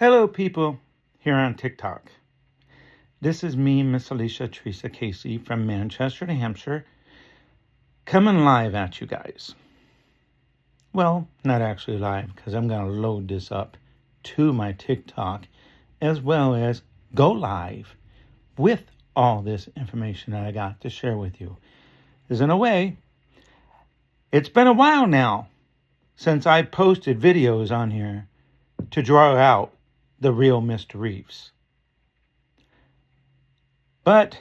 Hello, people here on TikTok. This is me, Miss Alicia Teresa Casey from Manchester, New Hampshire, coming live at you guys. Well, not actually live, because I'm going to load this up to my TikTok, as well as go live with all this information that I got to share with you. Because in a way, it's been a while now since I posted videos on here to draw out the real Mr. Reeves. But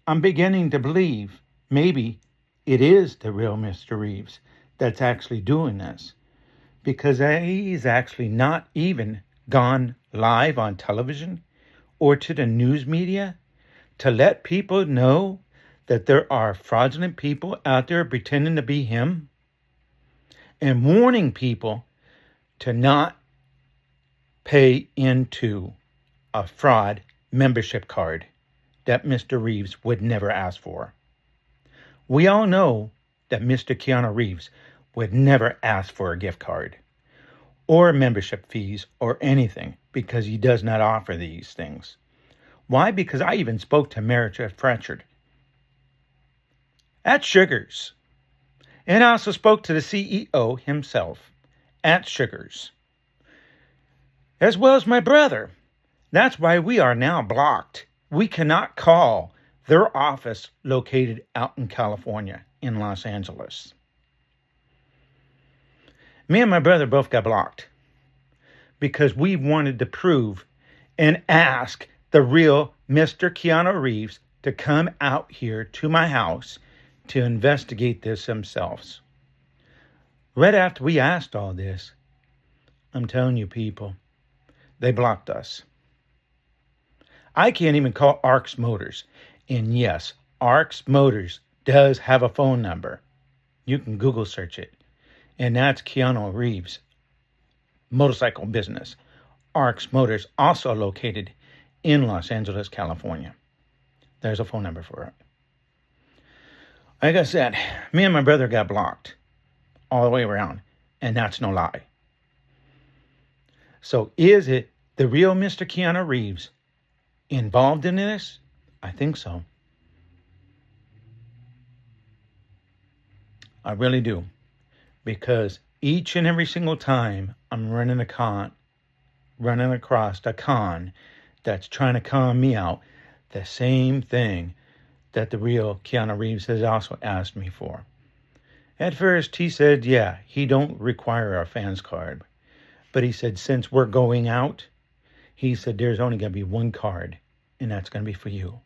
I'm beginning to believe maybe it is the real Mr. Reeves that's actually doing this, because he's actually not even gone live on television or to the news media to let people know that there are fraudulent people out there pretending to be him, and warning people to not pay into a fraud membership card that Mr. Reeves would never ask for. We all know that Mr. Keanu Reeves would never ask for a gift card or membership fees or anything, because he does not offer these things. Why? Because I even spoke to Meredith Fletcher at Sugars, and I also spoke to the CEO himself at Sugars, as well as my brother. That's why we are now blocked. We cannot call their office located out in California, in Los Angeles. Me and my brother both got blocked because we wanted to prove and ask the real Mr. Keanu Reeves to come out here to my house to investigate this themselves. Right after we asked all this, I'm telling you, people, they blocked us. I can't even call Arx Motors. And yes, Arx Motors does have a phone number. You can Google search it. And that's Keanu Reeves' motorcycle business. Arx Motors, also located in Los Angeles, California. There's a phone number for it. Like I said, me and my brother got blocked all the way around. And that's no lie. So is it the real Mr. Keanu Reeves involved in this? I think so. I really do. Because each and every single time I'm running across a con that's trying to con me out, the same thing that the real Keanu Reeves has also asked me for. At first he said, yeah, he don't require a fans card. But he said, since we're going out, he said, there's only going to be one card, and that's going to be for you.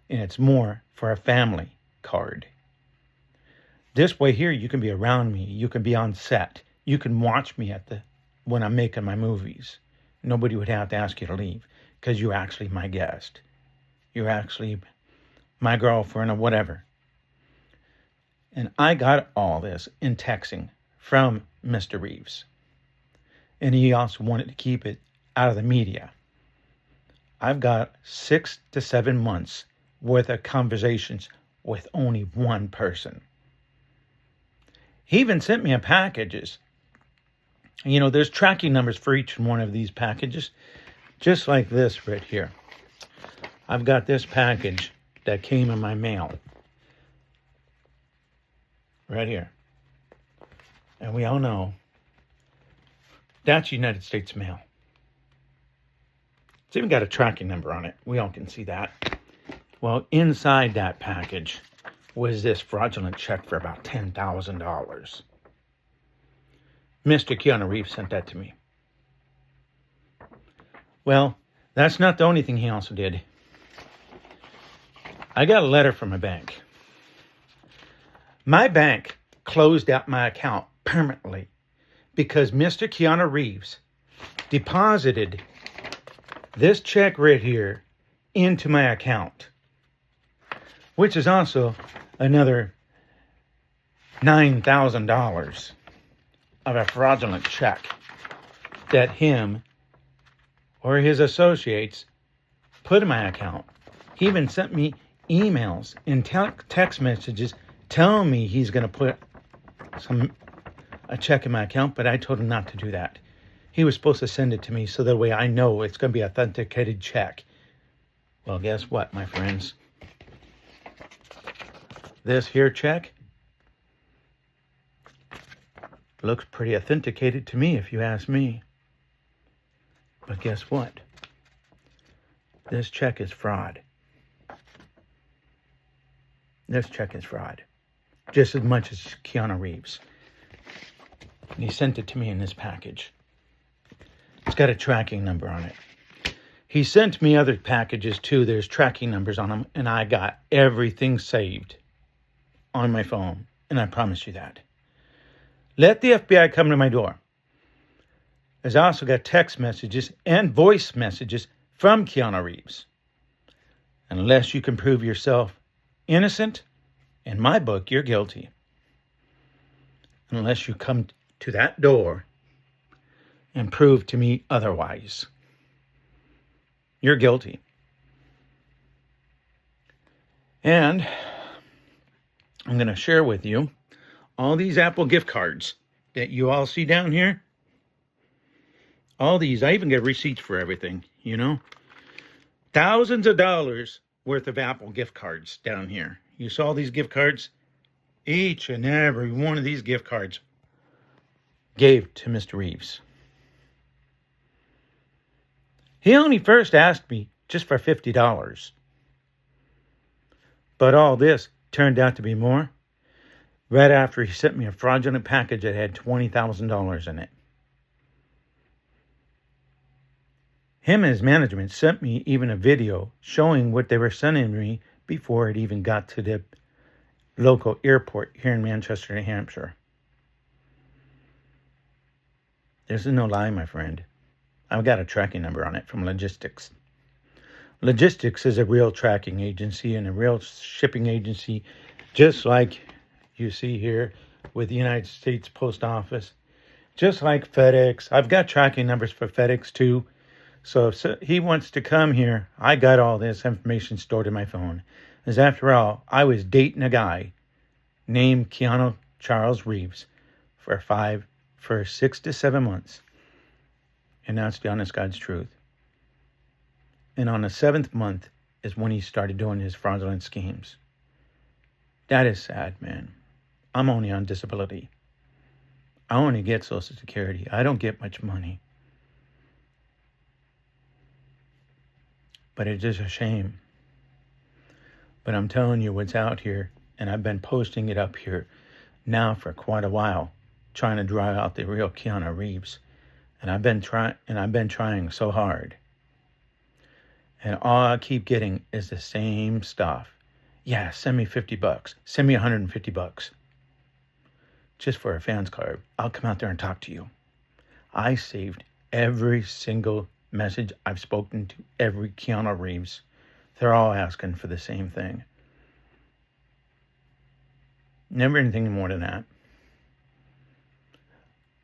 And it's more for a family card. This way here, you can be around me. You can be on set. You can watch me when I'm making my movies. Nobody would have to ask you to leave, because you're actually my guest. You're actually my girlfriend or whatever. And I got all this in texting from Mr. Reeves. And he also wanted to keep it out of the media. I've got 6 to 7 months worth of conversations with only one person. He even sent me a packages. You know, there's tracking numbers for each one of these packages. Just like this right here. I've got this package that came in my mail. Right here. And we all know that's United States mail. It's even got a tracking number on it. We all can see that. Well, inside that package was this fraudulent check for about $10,000. Mr. Keanu Reeves sent that to me. Well, that's not the only thing he also did. I got a letter from a bank. My bank closed out my account permanently because Mr. Keanu Reeves deposited this check right here into my account, which is also another $9,000 of a fraudulent check that him or his associates put in my account. He even sent me emails and text messages telling me he's going to put a check in my account, but I told him not to do that. He was supposed to send it to me so that way I know it's going to be an authenticated check. Well, guess what, my friends? This here check looks pretty authenticated to me, if you ask me. But guess what? This check is fraud. This check is fraud. Just as much as Keanu Reeves. And he sent it to me in this package. It's got a tracking number on it. He sent me other packages too. There's tracking numbers on them. And I got everything saved on my phone. And I promise you that. Let the FBI come to my door. There's also got text messages and voice messages from Keanu Reeves. Unless you can prove yourself innocent, in my book, you're guilty. Unless you come to that door and prove to me otherwise. You're guilty. And I'm going to share with you all these Apple gift cards that you all see down here. All these, I even get receipts for everything, you know. Thousands of dollars worth of Apple gift cards down here. You saw these gift cards? Each and every one of these gift cards gave to Mr. Reeves. He only first asked me just for $50. But all this turned out to be more. Right after he sent me a fraudulent package that had $20,000 in it. Him and his management sent me even a video showing what they were sending me before it even got to the local airport here in Manchester, New Hampshire. This is no lie, my friend. I've got a tracking number on it from Logistics. Logistics is a real tracking agency and a real shipping agency, just like you see here with the United States Post Office. Just like FedEx. I've got tracking numbers for FedEx too. So if he wants to come here, I got all this information stored in my phone. As after all, I was dating a guy named Keanu Charles Reeves for 6 to 7 months. And that's the honest God's truth. And on the 7th month is when he started doing his fraudulent schemes. That is sad, man. I'm only on disability. I only get Social Security. I don't get much money. But it's just a shame. But I'm telling you what's out here, and I've been posting it up here now for quite a while, trying to drive out the real Keanu Reeves. And I've been trying so hard. And all I keep getting is the same stuff. Yeah, send me $50. Send me $150. Just for a fans card. I'll come out there and talk to you. I saved every single message I've spoken to every Keanu Reeves. They're all asking for the same thing. Never anything more than that.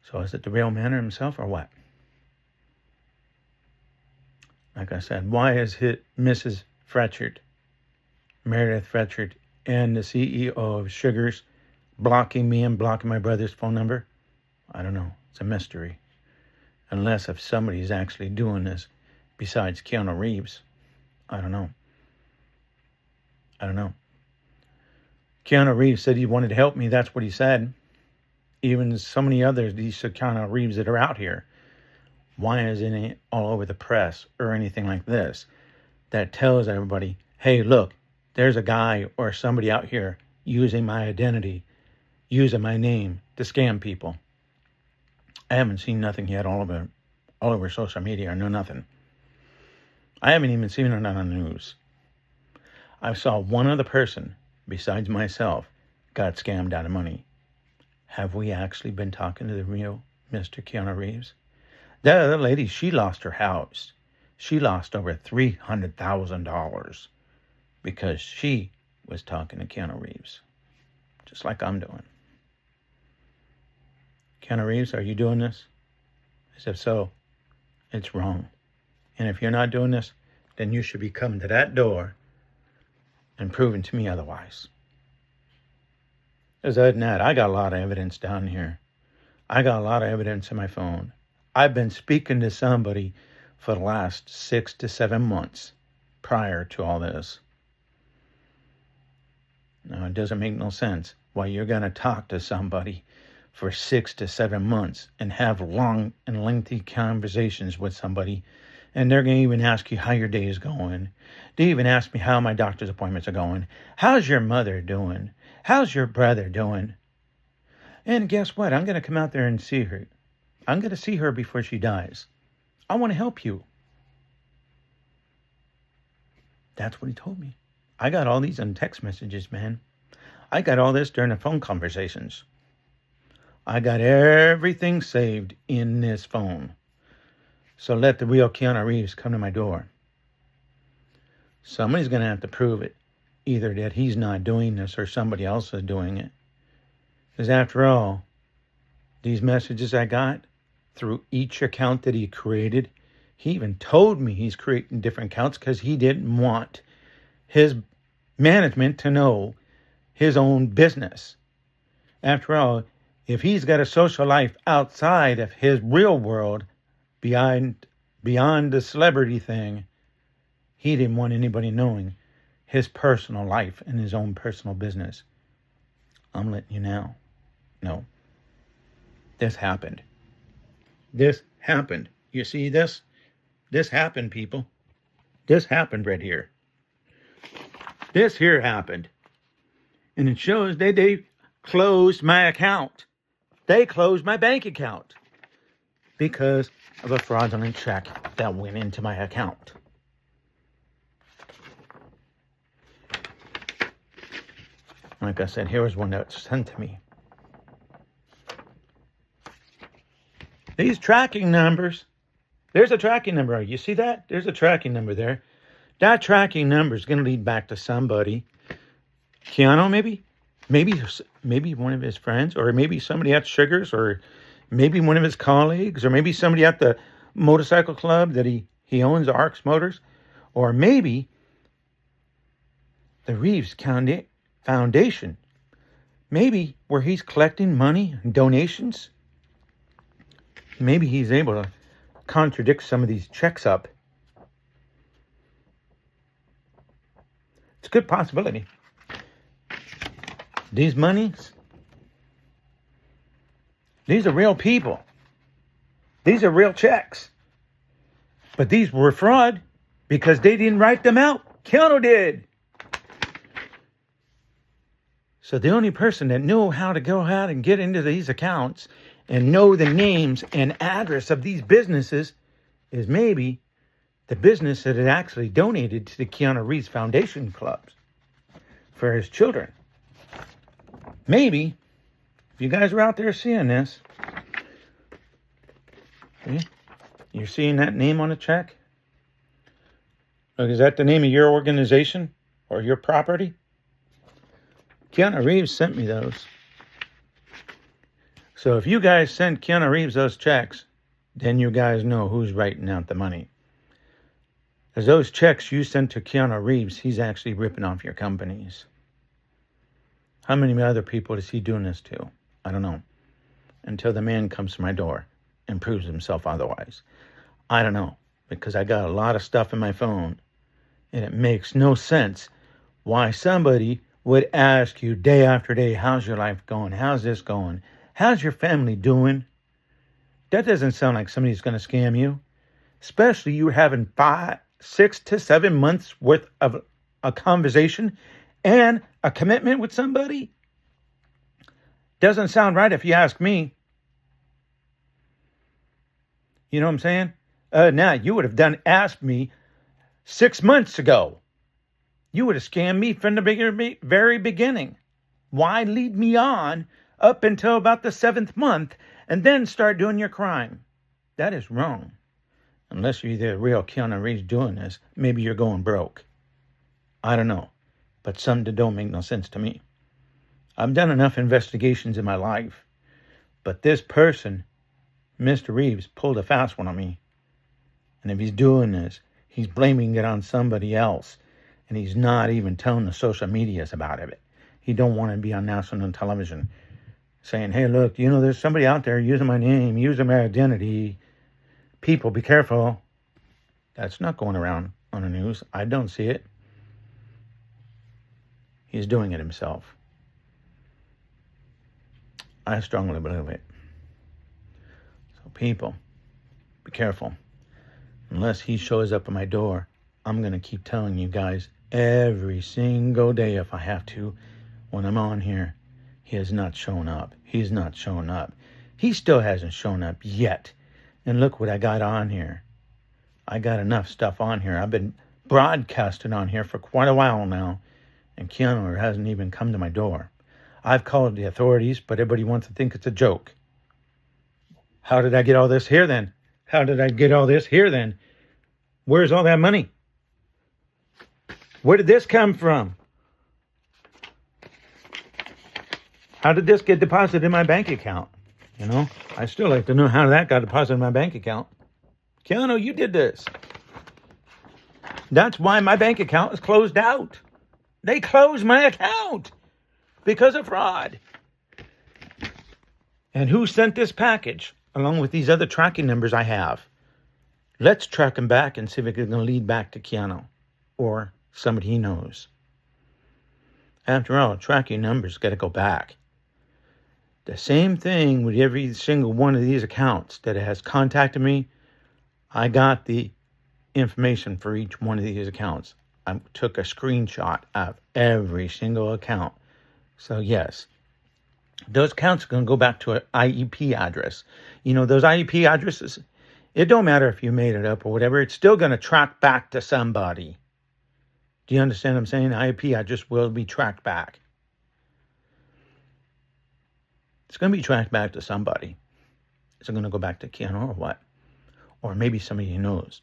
So is it the real man himself or what? Like I said, why is Mrs. Fretchard, Meredith Fretchard, and the CEO of Sugars blocking me and blocking my brother's phone number? I don't know. It's a mystery. Unless if somebody's actually doing this besides Keanu Reeves. I don't know. Keanu Reeves said he wanted to help me. That's what he said. Even so many others, these Keanu Reeves that are out here. Why isn't it all over the press or anything like this that tells everybody, hey, look, there's a guy or somebody out here using my identity, using my name to scam people. I haven't seen nothing yet all over social media. I know nothing. I haven't even seen it on the news. I saw one other person besides myself got scammed out of money. Have we actually been talking to the real Mr. Keanu Reeves? That other lady, she lost her house. She lost over $300,000 because she was talking to Keanu Reeves, just like I'm doing. Keanu Reeves, are you doing this? As if so, it's wrong. And if you're not doing this, then you should be coming to that door and proving to me otherwise. Other than that, I got a lot of evidence down here. I got a lot of evidence in my phone. I've been speaking to somebody for the last 6 to 7 months prior to all this. Now, it doesn't make no sense why you're going to talk to somebody for 6 to 7 months and have long and lengthy conversations with somebody, and they're going to even ask you how your day is going. They even ask me how my doctor's appointments are going. How's your mother doing? How's your brother doing? And guess what? I'm going to come out there and see her. I'm going to see her before she dies. I want to help you. That's what he told me. I got all these on text messages, man. I got all this during the phone conversations. I got everything saved in this phone. So let the real Keanu Reeves come to my door. Somebody's going to have to prove it. Either that he's not doing this or somebody else is doing it. Because after all, these messages I got through each account that he created, he even told me he's creating different accounts because he didn't want his management to know his own business. After all, if he's got a social life outside of his real world, beyond the celebrity thing, he didn't want anybody knowing his personal life and his own personal business. I'm letting you know. No. This happened. This happened. You see this? This happened, people. This happened right here. This here happened. And it shows they closed my account. They closed my bank account because of a fraudulent check that went into my account. Like I said, here was one that was sent to me. These tracking numbers, there's a tracking number. You see that? There's a tracking number there. That tracking number is going to lead back to somebody. Keanu, maybe? Maybe one of his friends, or maybe somebody at Sugars, or maybe one of his colleagues, or maybe somebody at the motorcycle club that he owns, Arcs Motors, or maybe the Reeves Foundation. Maybe where he's collecting money and donations. Maybe he's able to contradict some of these checks up. It's a good possibility. These monies, these are real people. These are real checks. But these were fraud because they didn't write them out. Keanu did. So the only person that knew how to go out and get into these accounts and know the names and address of these businesses is maybe the business that had actually donated to the Keanu Reeves Foundation clubs for his children. Maybe, if you guys are out there seeing this, see, you're seeing that name on the check? Look, is that the name of your organization or your property? Keanu Reeves sent me those. So if you guys send Keanu Reeves those checks, then you guys know who's writing out the money. Because those checks you sent to Keanu Reeves, he's actually ripping off your companies. How many other people is he doing this to? I don't know. Until the man comes to my door and proves himself otherwise. I don't know. Because I got a lot of stuff in my phone. And it makes no sense why somebody would ask you day after day, how's your life going? How's this going? How's your family doing? That doesn't sound like somebody's going to scam you. Especially you having 6 to 7 months worth of a conversation and a commitment with somebody. Doesn't sound right if you ask me. You know what I'm saying? Now, you would have asked me 6 months ago. You would have scammed me from the very beginning. Why lead me on up until about the 7th month and then start doing your crime? That is wrong. Unless you're the real Keanu Reeves doing this, maybe you're going broke. I don't know. But some that don't make no sense to me. I've done enough investigations in my life. But this person, Mr. Reeves, pulled a fast one on me. And if he's doing this, he's blaming it on somebody else. And he's not even telling the social medias about it. He don't want to be on national television saying, hey, look, there's somebody out there using my name, using my identity. People, be careful. That's not going around on the news. I don't see it. He's doing it himself. I strongly believe it. So people, be careful. Unless he shows up at my door, I'm going to keep telling you guys every single day if I have to when I'm on here. He has not shown up. He's not shown up. He still hasn't shown up yet. And look what I got on here. I got enough stuff on here. I've been broadcasting on here for quite a while now. And Keanu hasn't even come to my door. I've called the authorities, but everybody wants to think it's a joke. How did I get all this here then? How did I get all this here then? Where's all that money? Where did this come from? How did this get deposited in my bank account? You know, I still like to know how that got deposited in my bank account. Keanu, you did this. That's why my bank account is closed out. They closed my account because of fraud. And who sent this package along with these other tracking numbers I have? Let's track them back and see if it's going to lead back to Keanu or somebody he knows. After all, tracking numbers got to go back. The same thing with every single one of these accounts that has contacted me. I got the information for each one of these accounts. I took a screenshot of every single account. So yes, those accounts are going to go back to an IEP address. You know, those IEP addresses, it don't matter if you made it up or whatever. It's still going to track back to somebody. Do you understand what I'm saying? The IEP address will be tracked back. It's going to be tracked back to somebody. Is it going to go back to Keanu or what? Or maybe somebody he knows.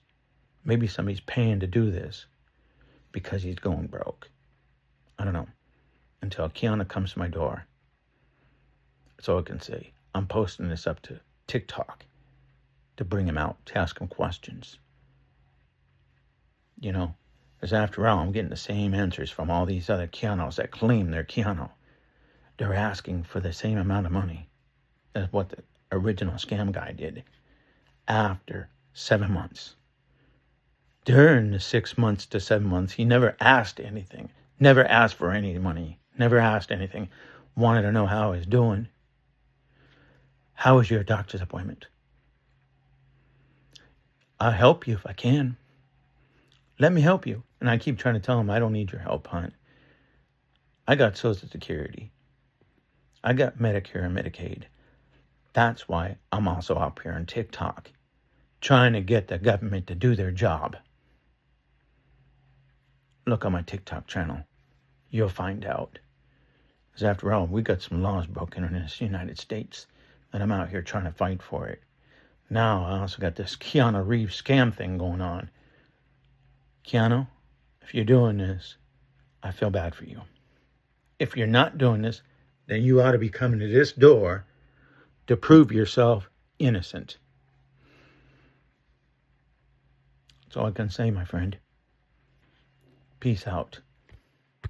Maybe somebody's paying to do this because he's going broke. I don't know. Until Keanu comes to my door. That's all I can say. I'm posting this up to TikTok to bring him out, to ask him questions. You know, because after all, I'm getting the same answers from all these other Keanu's that claim they're Keanu. They're asking for the same amount of money as what the original scam guy did after 7 months. During the 6 months to 7 months, he never asked anything, never asked for any money, never asked anything, wanted to know how I was doing. How was your doctor's appointment? I'll help you if I can. Let me help you. And I keep trying to tell him, I don't need your help, hon. I got Social Security. I got Medicare and Medicaid. That's why I'm also up here on TikTok, trying to get the government to do their job. Look on my TikTok channel. You'll find out. Because after all, we got some laws broken in this United States, and I'm out here trying to fight for it. Now I also got this Keanu Reeves scam thing going on. Keanu, if you're doing this, I feel bad for you. If you're not doing this, then you ought to be coming to this door to prove yourself innocent. That's all I can say, my friend. Peace out.